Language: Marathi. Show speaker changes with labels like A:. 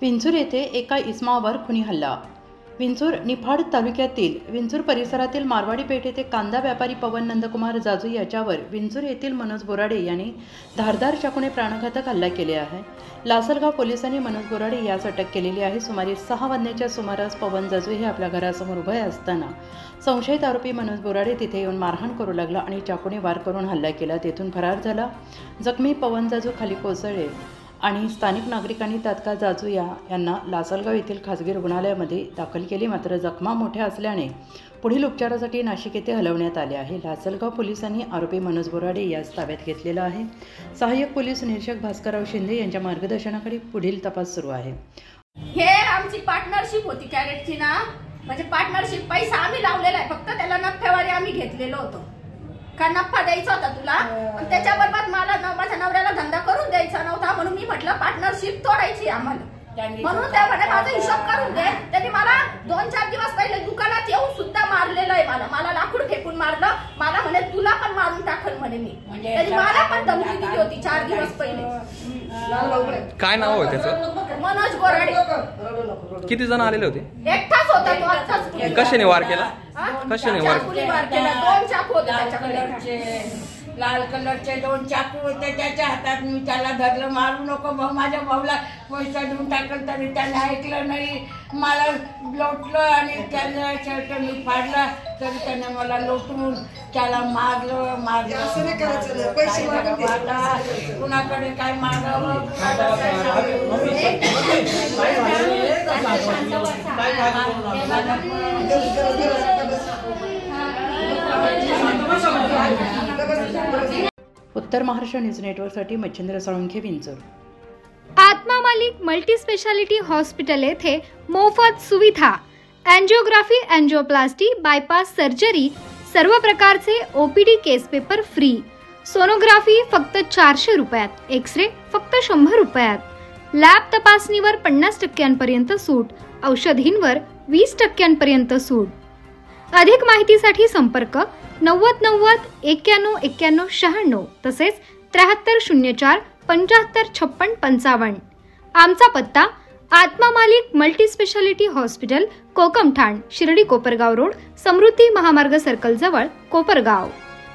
A: विंचूर येथे एका इसमावर खुनी हल्ला। विंचूर निफाड तालुक्यातील विंचूर परिसरातील मारवाडी पेठ येथे कांदा व्यापारी पवन नंदकुमार जाजू याच्यावर विंचूर येथील मनोज बोराडे यांनी धारदार चाकूने प्राणघातक हल्ला केला आहे। लासलगाव पोलिसांनी मनोज बोराडे यास अटक केलेली आहे। सुमारे 6 वाजण्याच्या सुमारास पवन जाजू हे आपल्या घरासमोर उभे असताना संशयित आरोपी मनोज बोराडे तिथे येऊन मारहाण करू लागला आणि चाकूने वार करून हल्ला केला। तेथून फरार झाला। जखमी पवन जाजू खाली कोसळले आणि स्थानिक नागरिकांनी तात्काळ जाजू यांना लासलगाव येथील खासगी रुग्णालयामध्ये दाखल केले। मात्र जखमा मोठ्या असल्याने पुढील उपचारासाठी नाशिक येथे हलवण्यात आले आहे। लासलगाव पोलिसांनी आरोपी मनोज बोराडे यास ताब्यात घेतलेला आहे। सहाय्यक पोलीस निरीक्षक भास्करराव शिंदे यांच्या मार्गदर्शनाखाली पुढील तपास सुरू आहे।
B: हे आमची पार्टनरशिप होती कॅरेटची ना, म्हणजे पार्टनरशिप पैसा आम्ही लावलेला आहे, फक्त त्याला नफ्यावारी आम्ही घेतलेलो होतो का नफा द्यायचा होता तुला, त्याच्याबरोबर मला माझ्या नवऱ्याला धंदा करून द्यायचा नव्हता, म्हणून मी म्हटलं पार्टनरशिप तोडायची आम्हाला, म्हणून त्या म्हणे माझा हिशोब करून दे। त्यांनी मला 2-4 दिवस पहिले दुकानात येऊन सुद्धा मारलेलं आहे। मला लाकूड फेकून मारलं, मला म्हणे तुला पण मारून टाकल म्हणे मी, त्यांनी मला पण धमकी दिली होती 4 दिवस पहिले।
C: काय नाव होतं त्याचं?
B: मनोज बोराडे।
C: किती जण आलेले होते?
B: एकटाच होता तो, आत्ताच।
C: कशाने वार केला? कशाने वार
B: केला? 2 चाकू होते त्याच्याकडे,
D: लाल कलरचे 2 चाकू होते त्याच्या हातात। मी त्याला धरलं, मारू नको भाऊ, माझ्या भाऊला पैसा देऊन टाकल, तरी त्याने ऐकलं नाही, मला लोटलं आणि त्याला शर्ट मी फाडला, तरी त्याने मला लोटून त्याला मारलं। कुणाकडे काय मागावं,
A: उत्तर महाराष्ट्र न्यूज नेटवर्कसाठी मच्छिंद्र साळुंखे, विंचूर।
E: आत्मा मालिक मल्टी स्पेशालिटी हॉस्पिटल येथे मोफत सुविधा, एंजियोग्राफी, एंजियोप्लास्टी, बायपास सर्जरी, सर्व प्रकारचे ओपीडी केस पेपर फ्री, सोनोग्राफी फक्त 400 रुपयात, एक्सरे फक्त 100 रुपयात, लॅब तपासणीवर 50% सूट, औषधींवर 20% सूट। अधिक माहितीसाठी संपर्क 9090 91 91 96 तसेच 7304 75 56 55। आमचा पत्ता Atma Malik multi speciality hospital, Kokamthan, Shirdi Kopargaon road, Samruddhi Mahamarg circle जवळ, कोपरगाव।